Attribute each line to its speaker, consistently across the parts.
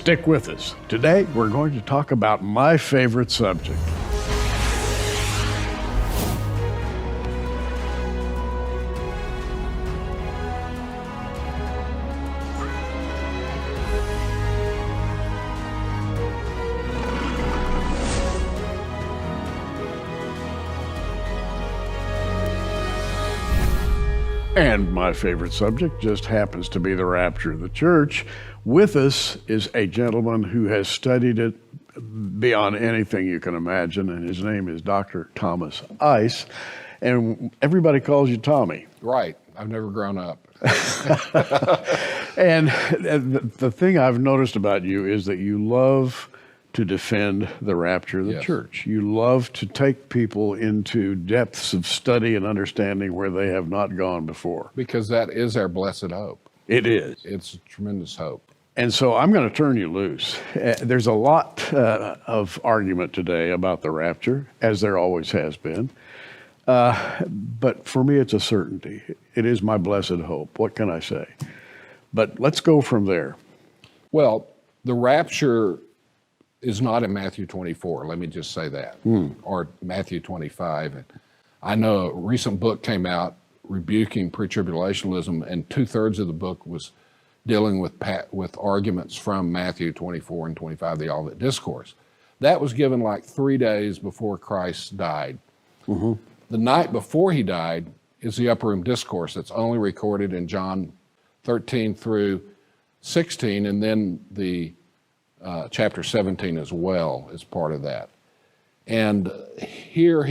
Speaker 1: Stick with us. Today, we're going to talk about my favorite subject. And my favorite subject just happens to be the rapture of the church. With us is a gentleman who has studied it beyond anything you can imagine, and his name is Dr. Thomas Ice, and everybody calls you Tommy.
Speaker 2: Right. I've never grown up.
Speaker 1: And the thing I've noticed about you is that you love to defend the rapture of the church. You love to take people into depths of study and understanding where they have not gone before.
Speaker 2: Because that is our blessed hope.
Speaker 1: It is.
Speaker 2: It's a tremendous hope.
Speaker 1: And so I'm going to turn you loose. There's a lot of argument today about the rapture, as there always has been. But for me, it's a certainty. It is my blessed hope. What can I say? But let's go from there.
Speaker 2: Well, the rapture is not in Matthew 24. Let me just say that. Or Matthew 25. I know a recent book came out rebuking pre-tribulationism, and 2/3 of the book was dealing with arguments from Matthew 24 and 25, the Olivet Discourse. That was given like 3 days before Christ died. The night before he died is the Upper Room Discourse that's only recorded in John 13 through 16, and then the chapter 17 as well is part of that. And here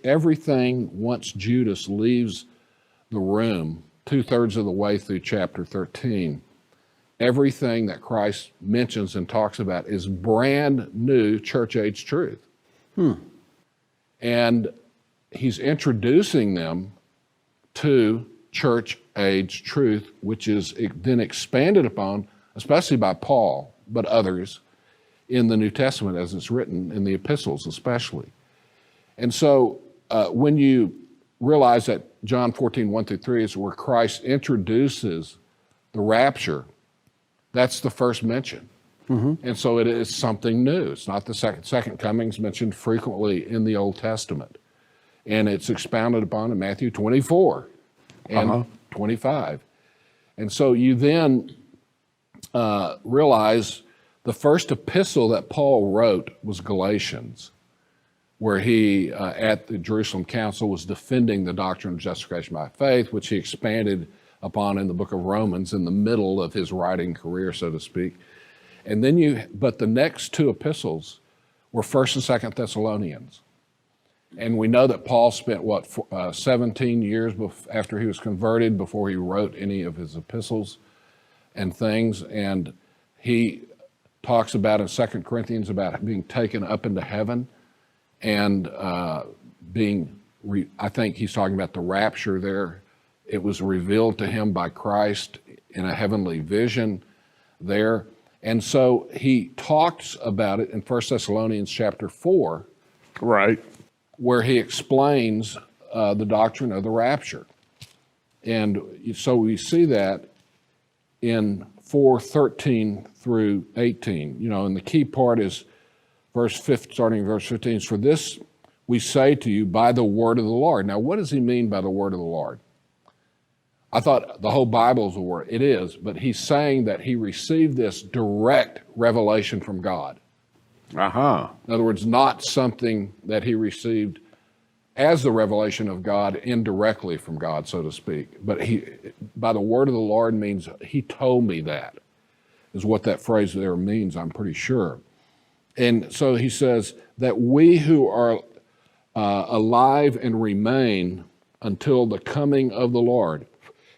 Speaker 2: everything, once Judas leaves the room, 2/3 of the way through chapter 13, everything that Christ mentions and talks about is brand new church age truth. And he's introducing them to church age truth, which is then expanded upon, especially by Paul, but others in the New Testament as it's written, in the epistles especially. And so when you realize that John 14, 1 through 3 is where Christ introduces the rapture, that's the first mention. And so it is something new. It's not the second. Second coming is mentioned frequently in the Old Testament. And it's expounded upon in Matthew 24 and 25. And so you then realize the first epistle that Paul wrote was Galatians, where he, at the Jerusalem Council, was defending the doctrine of justification by faith, which he expanded upon in the book of Romans in the middle of his writing career, so to speak. And then but the next two epistles were 1st and 2nd Thessalonians. And we know that Paul spent, 17 years after he was converted before he wrote any of his epistles and things. And he talks about in 2 Corinthians about being taken up into heaven and I think he's talking about the rapture there. It was revealed to him by Christ in a heavenly vision there. And so he talks about it in 1 Thessalonians chapter 4.
Speaker 1: Right.
Speaker 2: Where he explains the doctrine of the rapture. And so we see that in 4:13 through 18, and the key part is starting in verse 15, is for this we say to you by the word of the Lord. Now, what does he mean by the word of the Lord? I thought the whole Bible is a word. It is, but he's saying that he received this direct revelation from God. In other words, not something that he received as the revelation of God indirectly from God, so to speak. But by the word of the Lord means he told me that, is what that phrase there means, I'm pretty sure. And so he says that we who are alive and remain until the coming of the Lord.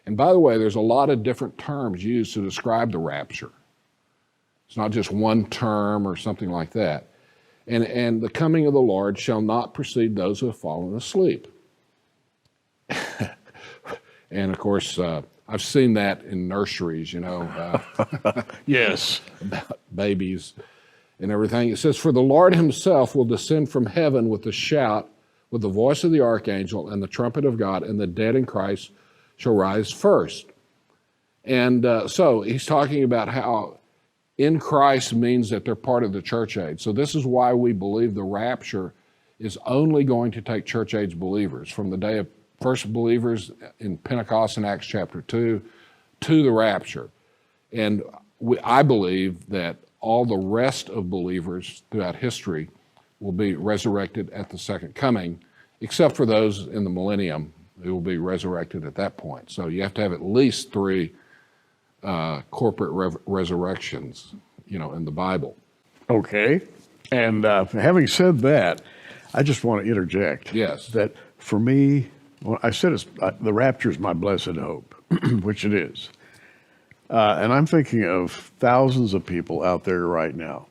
Speaker 2: And by the way, there's a lot of different terms used to describe the rapture. It's not just one term or something like that. And the coming of the Lord shall not precede those who have fallen asleep. And of course, I've seen that in nurseries,
Speaker 1: Yes.
Speaker 2: About babies and everything. It says, for the Lord himself will descend from heaven with a shout, with the voice of the archangel and the trumpet of God, and the dead in Christ shall rise first. And so he's talking about how in Christ means that they're part of the church age. So this is why we believe the rapture is only going to take church age believers from the day of first believers in Pentecost in Acts chapter 2 to the rapture. And I believe that all the rest of believers throughout history will be resurrected at the second coming, except for those in the millennium who will be resurrected at that point. So you have to have at least 3 corporate resurrections, in the Bible.
Speaker 1: Okay. And having said that, I just want to interject.
Speaker 2: Yes.
Speaker 1: That for me, well, I said the rapture is my blessed hope, which it is. And I'm thinking of thousands of people out there right now,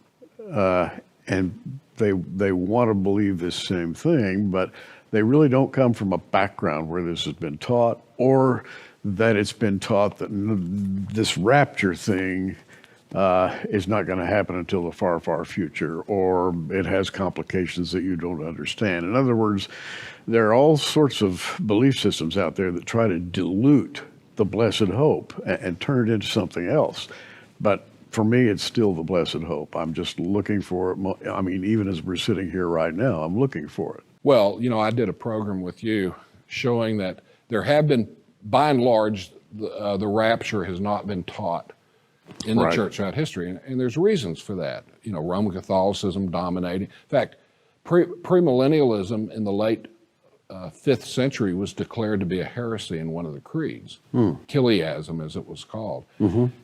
Speaker 1: and they want to believe this same thing, but they really don't come from a background where this has been taught, or that it's been taught that this rapture thing is not going to happen until the far, far future, or it has complications that you don't understand. In other words, there are all sorts of belief systems out there that try to dilute the blessed hope and turn it into something else. But for me, it's still the blessed hope. I'm just looking for it. I mean, even as we're sitting here right now, I'm looking for it.
Speaker 2: Well, I did a program with you showing that there have been, by and large, the rapture has not been taught in the church throughout history. And there's reasons for that. Roman Catholicism dominating. In fact, premillennialism in the late 5th century was declared to be a heresy in one of the creeds, Chiliasm as it was called.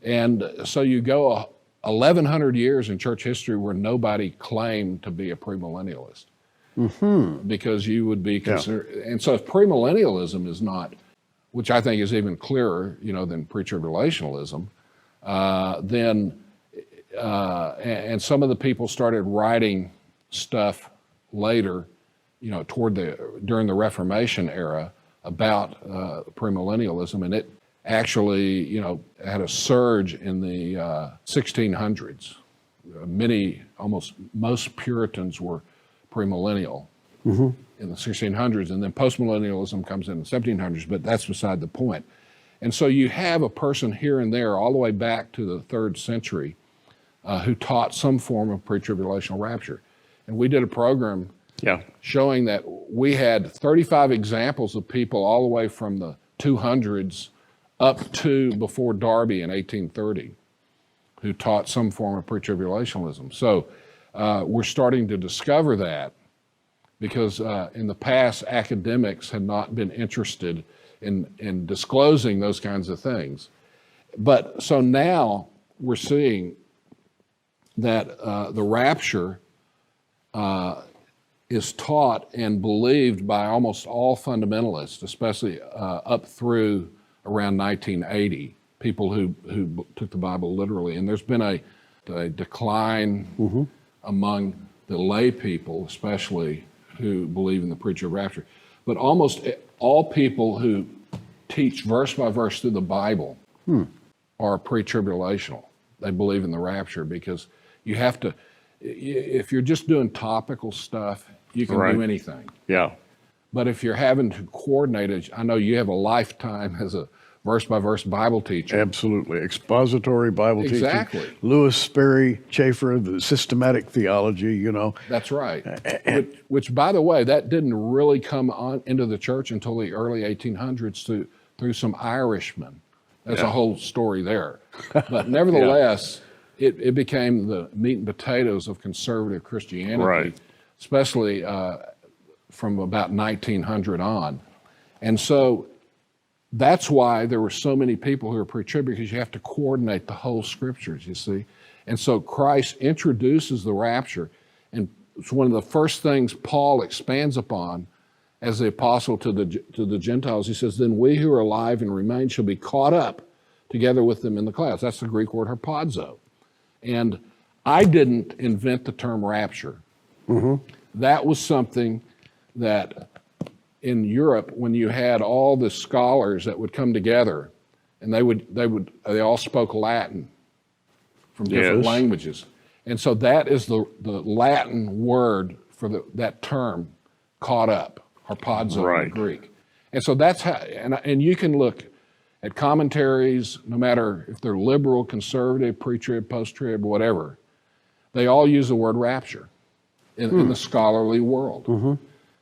Speaker 2: And so you go 1,100 years in church history where nobody claimed to be a premillennialist, because you would be considered. And so if premillennialism is not, which I think is even clearer, than pre-tribulationalism, then and some of the people started writing stuff later, during the Reformation era about premillennialism, and it actually, had a surge in the 1600s. Most Puritans were premillennial in the 1600s, and then postmillennialism comes in the 1700s, but that's beside the point. And so you have a person here and there all the way back to the 3rd century who taught some form of pre-tribulational rapture. And we did a program showing that we had 35 examples of people all the way from the 200s up to before Darby in 1830 who taught some form of pre-tribulationalism. So we're starting to discover that, because in the past, academics had not been interested in disclosing those kinds of things. But so now we're seeing that the rapture is taught and believed by almost all fundamentalists, especially up through around 1980, people who took the Bible literally. And there's been a decline among the lay people, especially who believe in the pre-trib rapture. But almost all people who teach verse by verse through the Bible are pre-tribulational. They believe in the rapture, because you have to, if you're just doing topical stuff, you can do anything.
Speaker 1: Yeah.
Speaker 2: But if you're having to coordinate it, I know you have a lifetime as a verse-by-verse Bible teacher.
Speaker 1: Absolutely. Expository Bible teaching.
Speaker 2: Exactly.
Speaker 1: Lewis Sperry Chafer, the systematic theology,
Speaker 2: That's right. Which, by the way, that didn't really come on into the church until the early 1800s through some Irishmen. There's a whole story there. But nevertheless, it became the meat and potatoes of conservative Christianity, especially from about 1900 on. And so that's why there were so many people who are pre-trib, because you have to coordinate the whole scriptures, you see. And so Christ introduces the rapture, and it's one of the first things Paul expands upon as the apostle to the Gentiles. He says, then we who are alive and remain shall be caught up together with them in the clouds. That's the Greek word harpazo. And I didn't invent the term rapture. That was something that in Europe, when you had all the scholars that would come together, and they all spoke Latin from different languages. And so that is the Latin word for that term, caught up, harpazo in Greek. And so that's how, and you can look at commentaries, no matter if they're liberal, conservative, pre-trib, post-trib, whatever, they all use the word rapture in the scholarly world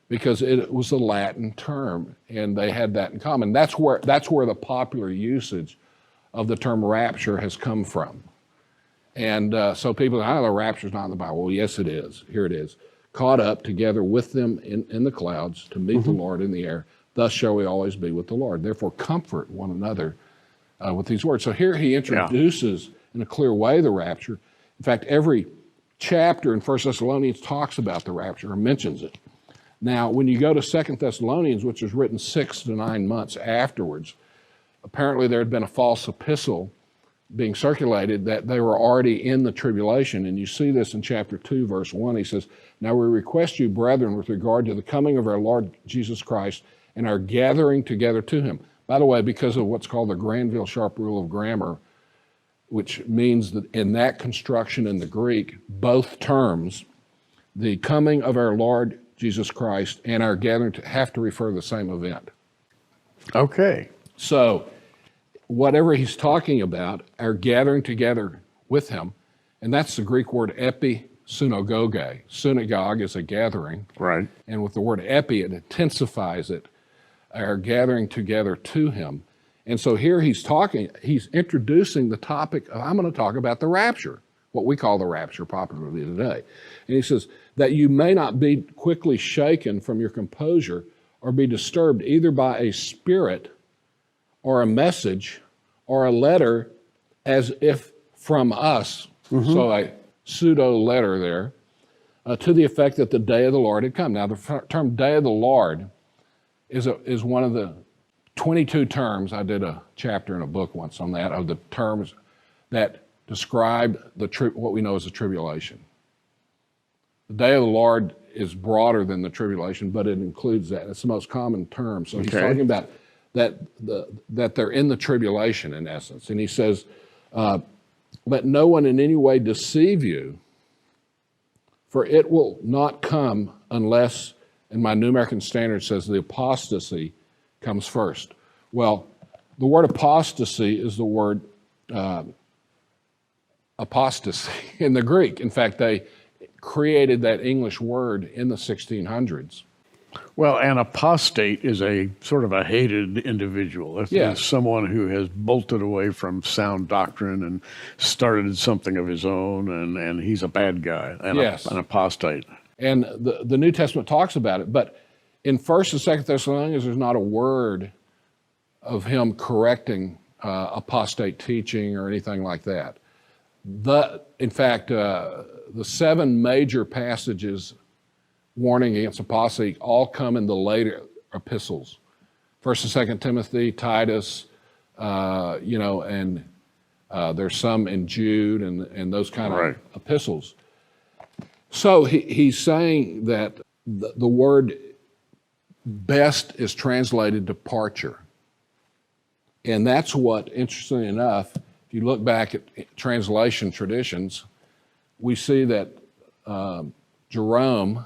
Speaker 2: because it was a Latin term, and they had that in common. That's where the popular usage of the term rapture has come from. And so people say, the rapture's not in the Bible. Well, yes, it is. Here it is. Caught up together with them in the clouds to meet the Lord in the air. Thus shall we always be with the Lord. Therefore, comfort one another with these words. So here he introduces in a clear way the rapture. In fact, every chapter in 1 Thessalonians talks about the rapture or mentions it. Now, when you go to 2 Thessalonians, which was written 6 to 9 months afterwards, apparently there had been a false epistle being circulated that they were already in the tribulation. And you see this in chapter 2, verse 1. He says, now we request you, brethren, with regard to the coming of our Lord Jesus Christ and our gathering together to him. By the way, because of what's called the Granville Sharp rule of grammar, which means that in that construction in the Greek, both terms, the coming of our Lord Jesus Christ and our gathering have to refer to the same event.
Speaker 1: Okay.
Speaker 2: So whatever he's talking about, our gathering together with him, and that's the Greek word epi-synagoge. Synagogue is a gathering.
Speaker 1: Right.
Speaker 2: And with the word epi, it intensifies it, our gathering together to him. And so here he's introducing the topic of, I'm going to talk about the rapture, what we call the rapture popularly today. And he says, that you may not be quickly shaken from your composure or be disturbed either by a spirit or a message or a letter as if from us. So a pseudo letter there to the effect that the day of the Lord had come. Now the term day of the Lord is one of the 22 terms. I did a chapter in a book once on that, of the terms that describe what we know as the tribulation. The day of the Lord is broader than the tribulation, but it includes that. It's the most common term. So he's talking about that they're in the tribulation in essence. And he says, let no one in any way deceive you, for it will not come unless, and my New American Standard says, the apostasy comes first. Well, the word apostasy is the word apostasy in the Greek. In fact, they created that English word in the 1600s.
Speaker 1: Well, an apostate is a sort of a hated individual. It's someone who has bolted away from sound doctrine and started something of his own, and he's a bad guy, an apostate.
Speaker 2: And the New Testament talks about it, but in 1st and 2nd Thessalonians, there's not a word of him correcting apostate teaching or anything like that. In fact, the 7 major passages warning against apostasy all come in the later epistles. 1st and 2nd Timothy, Titus, and there's some in Jude and those kind of epistles. So he's saying that the word best is translated departure. And that's what, interestingly enough, if you look back at translation traditions, we see that Jerome,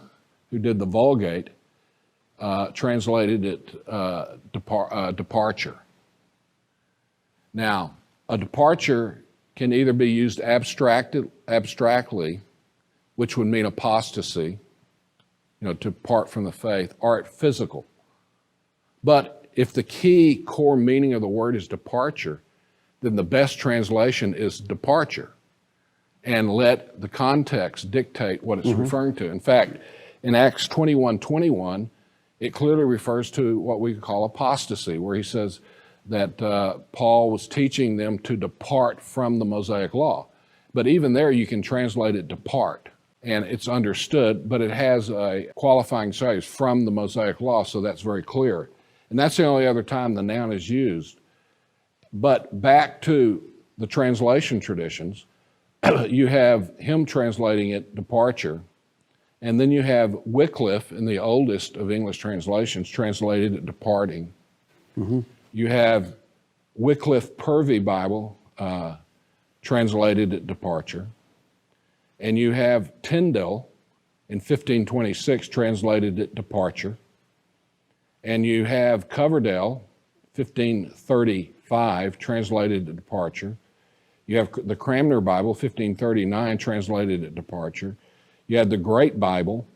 Speaker 2: who did the Vulgate, translated it departure. Now, a departure can either be used abstractly, which would mean apostasy, to depart from the faith, or physical. But if the key core meaning of the word is departure, then the best translation is departure, and let the context dictate what it's referring to. In fact, in Acts 21:21, it clearly refers to what we call apostasy, where he says that Paul was teaching them to depart from the Mosaic law. But even there, you can translate it depart, and it's understood, but it has a qualifying phrase, from the Mosaic law, so that's very clear. And that's the only other time the noun is used. But back to the translation traditions, you have him translating it departure, and then you have Wycliffe, in the oldest of English translations, translated it departing. You have Wycliffe Purvey Bible translated it departure. And you have Tyndale in 1526 translated it departure. And you have Coverdale, 1535, 1535, translated at departure. You have the Cranmer Bible, 1539, translated at departure. You had the Great Bible,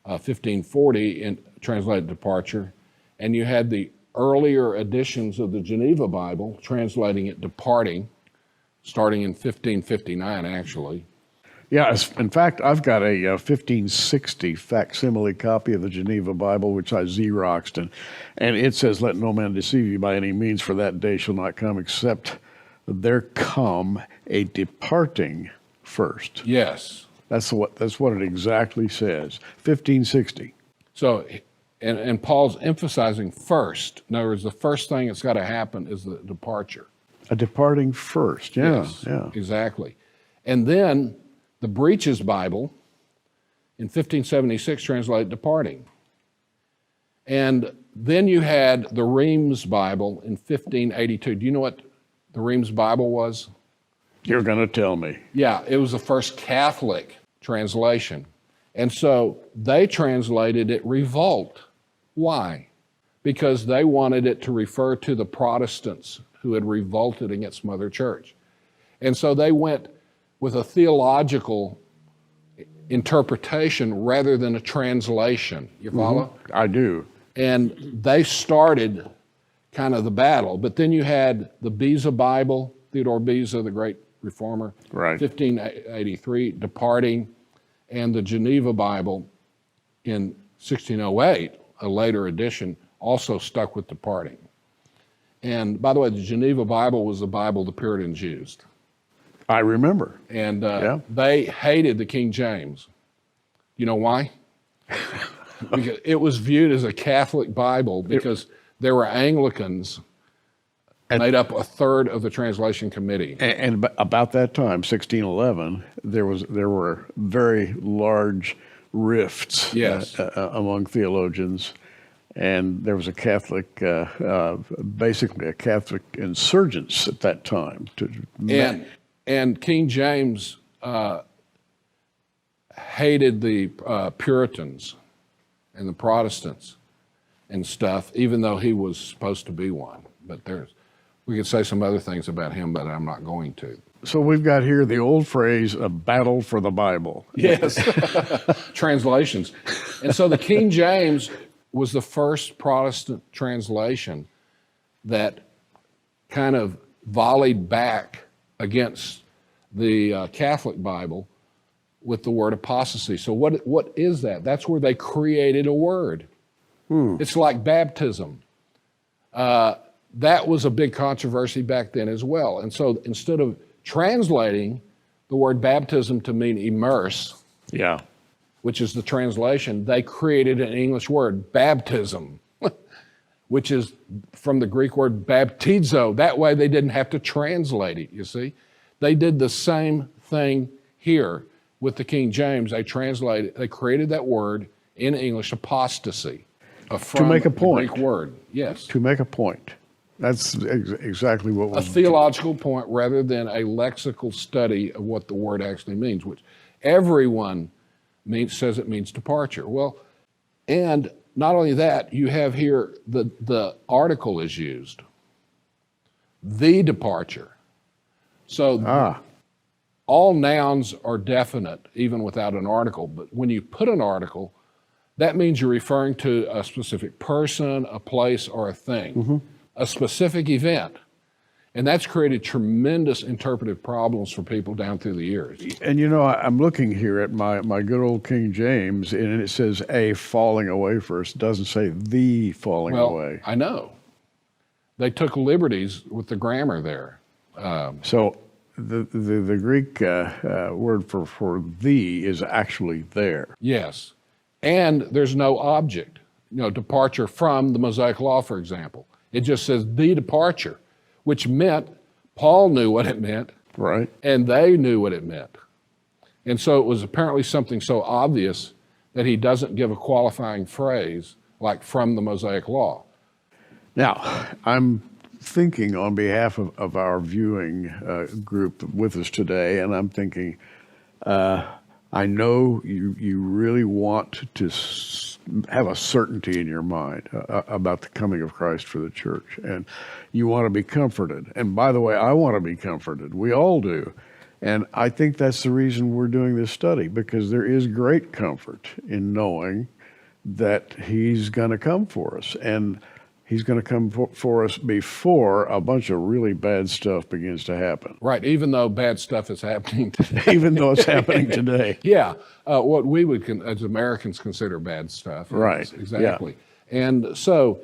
Speaker 2: 1540, translated at departure. And you had the earlier editions of the Geneva Bible, translating it departing, starting in 1559, actually.
Speaker 1: Yeah, in fact, I've got a 1560 facsimile copy of the Geneva Bible, which I Xeroxed, and it says, "Let no man deceive you by any means, for that day shall not come, except there come a departing first."
Speaker 2: Yes.
Speaker 1: That's what it exactly says. 1560.
Speaker 2: So, and Paul's emphasizing first. In other words, the first thing that's got to happen is the departure.
Speaker 1: A departing first. Yeah,
Speaker 2: Yes,
Speaker 1: yeah.
Speaker 2: exactly. And then the Breaches Bible in 1576 translated departing. And then you had the Reims Bible in 1582. Do you know what the Reims Bible was?
Speaker 1: You're going to tell me.
Speaker 2: Yeah, it was the first Catholic translation. And so they translated it revolt. Why? Because they wanted it to refer to the Protestants who had revolted against Mother Church. And so they went with a theological interpretation rather than a translation. You follow?
Speaker 1: Mm-hmm. I do.
Speaker 2: And they started kind of the battle. But then you had the Beza Bible, Theodore Beza, the great reformer,
Speaker 1: Right.
Speaker 2: 1583, departing, and the Geneva Bible in 1608, a later edition, also stuck with departing. And by the way, the Geneva Bible was the Bible the Puritans used.
Speaker 1: I remember.
Speaker 2: And
Speaker 1: Yeah.
Speaker 2: they hated the King James. You know why? Because it was viewed as a Catholic Bible because there were Anglicans made up a third of the translation committee.
Speaker 1: And about that time, 1611, there were very large rifts
Speaker 2: Yes.
Speaker 1: among theologians, and there was a Catholic, basically a Catholic insurgence at that time.
Speaker 2: And King James hated the Puritans and the Protestants and stuff, even though he was supposed to be one. But we could say some other things about him, but I'm not going to.
Speaker 1: So we've got here the old phrase, "a battle for the Bible."
Speaker 2: Yes, translations. And so the King James was the first Protestant translation that kind of volleyed back against the Catholic Bible with the word apostasy. So what is that? That's where they created a word. It's like baptism. That was a big controversy back then as well. And so instead of translating the word baptism to mean immerse,
Speaker 1: Yeah.
Speaker 2: which is the translation, they created an English word, baptism, which is from the Greek word baptizo. That way they didn't have to translate it, you see. They did the same thing here with the King James. They created that word in English, apostasy.
Speaker 1: To make a point.
Speaker 2: Greek word, yes.
Speaker 1: To make a point. That's exactly what
Speaker 2: A
Speaker 1: was...
Speaker 2: theological point rather than a lexical study of what the word actually means, which everyone says it means departure. Well, and not only that, you have here the article is used, the departure. So all nouns are definite, even without an article. But when you put an article, that means you're referring to a specific person, a place, or a thing, a specific event. And that's created tremendous interpretive problems for people down through the years.
Speaker 1: And you know, I'm looking here at my good old King James, and it says a falling away first. It doesn't say the falling away.
Speaker 2: I know. They took liberties with the grammar there.
Speaker 1: So the Greek word for the is actually there.
Speaker 2: Yes. And there's no object. Departure from the Mosaic Law, for example. It just says the departure, which meant Paul knew what it meant.
Speaker 1: Right.
Speaker 2: And they knew what it meant. And so it was apparently something so obvious that he doesn't give a qualifying phrase like from the Mosaic Law.
Speaker 1: Now, I'm thinking on behalf of our viewing group with us today, and I'm thinking, I know you really want to have a certainty in your mind about the coming of Christ for the church, and you want to be comforted. And by the way, I want to be comforted. We all do. And I think that's the reason we're doing this study, because there is great comfort in knowing that he's going to come for us. And he's going to come for us before a bunch of really bad stuff begins to happen.
Speaker 2: Right, even though bad stuff is happening today.
Speaker 1: Even though it's happening today.
Speaker 2: Yeah, what we would, as Americans, consider bad stuff.
Speaker 1: Right.
Speaker 2: Exactly. Yeah. And so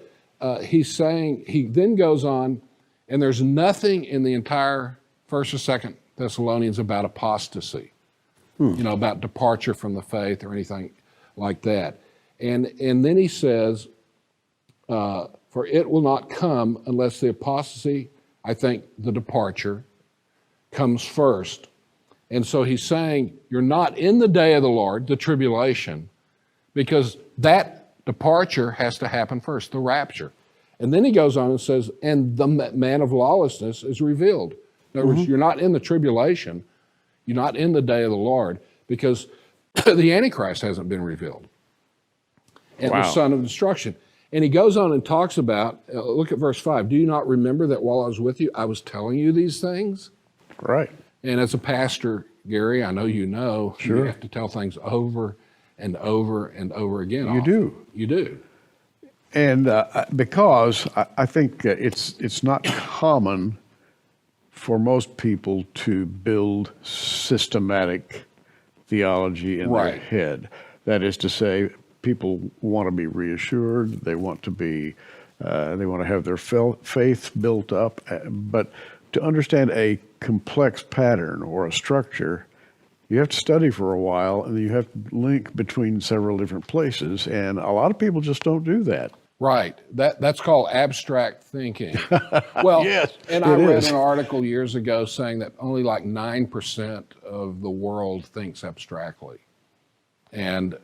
Speaker 2: he's saying, he then goes on, and there's nothing in the entire 1st or 2nd Thessalonians about apostasy, about departure from the faith or anything like that. And then he says, for it will not come unless the apostasy, I think the departure, comes first. And so he's saying, you're not in the day of the Lord, the tribulation, because that departure has to happen first, the rapture. And then he goes on and says, and the man of lawlessness is revealed. In other words, you're not in the tribulation, you're not in the day of the Lord, because the Antichrist hasn't been revealed. And the son of destruction. And he goes on and talks about, look at verse 5, do you not remember that while I was with you, I was telling you these things?
Speaker 1: Right.
Speaker 2: And as a pastor, Gary, I know you know, you have to tell things over and over and over again.
Speaker 1: You do.
Speaker 2: You do.
Speaker 1: And because I think it's not common for most people to build systematic theology in their head. That is to say, people want to be reassured. They want to be, they want to have their faith built up. But to understand a complex pattern or a structure, you have to study for a while, and you have to link between several different places. And a lot of people just don't do that.
Speaker 2: Right. That's called abstract thinking. Well,
Speaker 1: yes,
Speaker 2: and I read an article years ago saying that only like 9% of the world thinks abstractly. And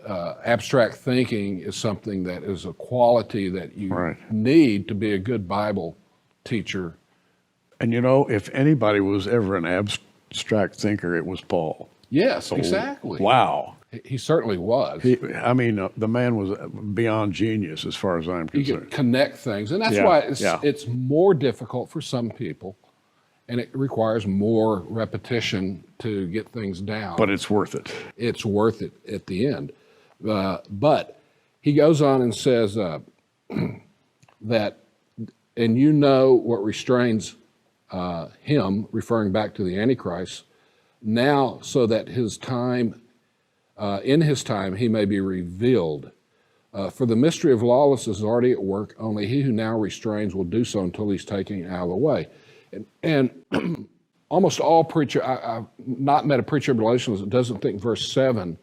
Speaker 2: abstract thinking is something that is a quality that you need to be a good Bible teacher.
Speaker 1: And if anybody was ever an abstract thinker, it was Paul.
Speaker 2: Yes, exactly.
Speaker 1: Wow.
Speaker 2: He certainly was.
Speaker 1: The man was beyond genius as far as I'm concerned.
Speaker 2: You could connect things. And that's why it's more difficult for some people, and it requires more repetition to get things down.
Speaker 1: But it's worth it.
Speaker 2: It's worth it at the end. But he goes on and says that, and you know what restrains him, referring back to the Antichrist, now so that his time, in his time, he may be revealed. For the mystery of lawlessness is already at work, only he who now restrains will do so until he's taken out of the way. And almost all I've not met a pre-tribulationist that doesn't think verse 7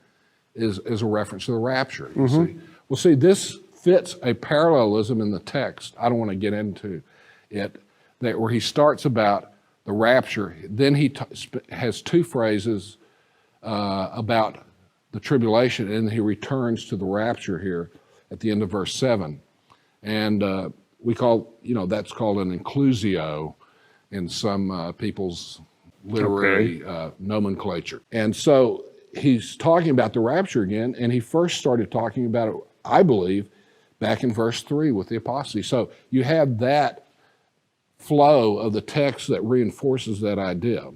Speaker 2: is a reference to the rapture. You see? Well, see, this fits a parallelism in the text. I don't want to get into it, where he starts about the rapture. Then he has two phrases about the tribulation, and he returns to the rapture here at the end of verse 7. And we call, that's called an inclusio in some people's literary nomenclature. And so he's talking about the rapture again, and he first started talking about it, I believe, back in verse 3 with the apostasy. So you have that flow of the text that reinforces that idea.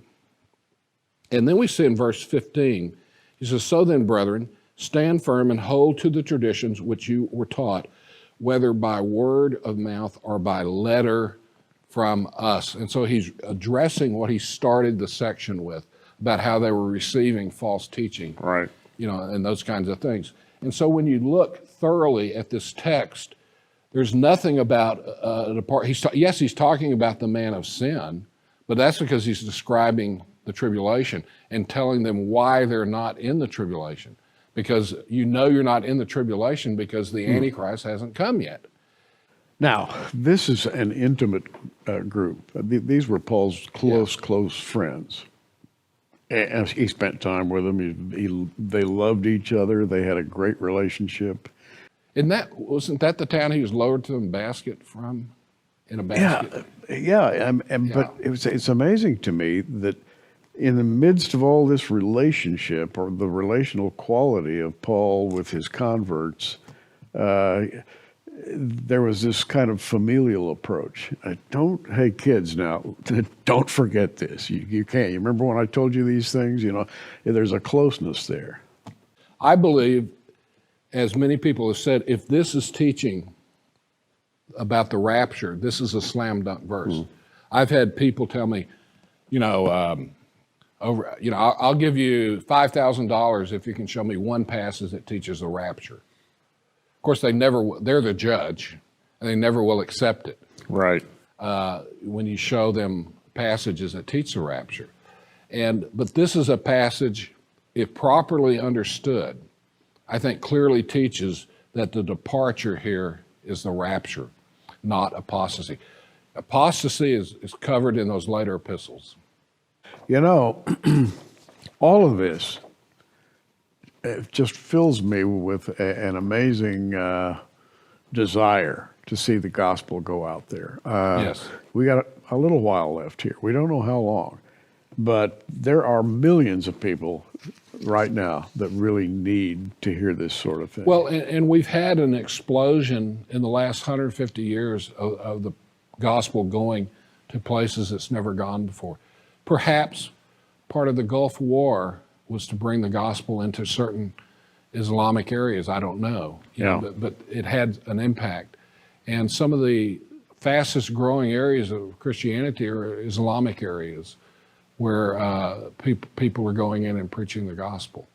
Speaker 2: And then we see in verse 15, he says, so then, brethren, stand firm and hold to the traditions which you were taught, whether by word of mouth or by letter from us. And so he's addressing what he started the section with, about how they were receiving false teaching,
Speaker 1: right?
Speaker 2: And those kinds of things. And so when you look thoroughly at this text, there's nothing about he's talking about the man of sin, but that's because he's describing the tribulation and telling them why they're not in the tribulation. Because you're not in the tribulation because the Antichrist hasn't come yet.
Speaker 1: Now, this is an intimate group. These were Paul's close friends. And he spent time with them. They loved each other. They had a great relationship.
Speaker 2: Wasn't that the town he was lowered to in a basket from? In a basket?
Speaker 1: But it's amazing to me that in the midst of all this relationship, or the relational quality of Paul with his converts, there was this kind of familial approach. Hey kids, now, don't forget this. You can't. You remember when I told you these things? There's a closeness there.
Speaker 2: I believe, as many people have said, if this is teaching about the rapture, this is a slam dunk verse. I've had people tell me, I'll give you $5,000 if you can show me one passage that teaches the rapture. Of course, they're the judge, and they never will accept it.
Speaker 1: Right.
Speaker 2: When you show them passages that teach the rapture. But this is a passage, if properly understood, I think clearly teaches that the departure here is the rapture, not apostasy. Apostasy is covered in those later epistles.
Speaker 1: All of this, it just fills me with an amazing desire to see the gospel go out there.
Speaker 2: Yes.
Speaker 1: We got a little while left here. We don't know how long, but there are millions of people right now that really need to hear this sort of thing.
Speaker 2: Well, and we've had an explosion in the last 150 years of the gospel going to places it's never gone before. Perhaps part of the Gulf War was to bring the gospel into certain Islamic areas. I don't know. But it had an impact. And some of the fastest growing areas of Christianity are Islamic areas where people are going in and preaching the gospel.